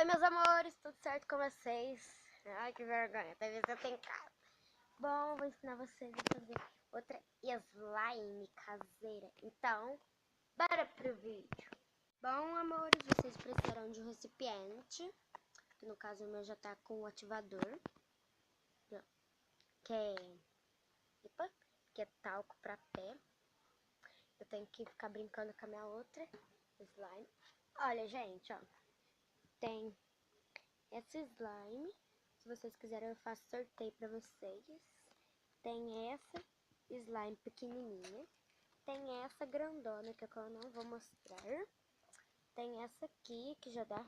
Oi, meus amores, tudo certo com vocês? Ai, que vergonha, talvez eu tenha casa. Bom, vou ensinar vocês a fazer outra slime caseira. Então, bora pro vídeo. Bom, amores, vocês precisarão de um recipiente, que no caso o meu já tá com o ativador, que é talco pra pé. Eu tenho que ficar brincando com a minha outra slime. Olha, gente, ó, tem essa slime. Se vocês quiserem eu faço sorteio pra vocês. Tem essa slime pequenininha. Tem essa grandona que eu não vou mostrar. Tem essa aqui que já dá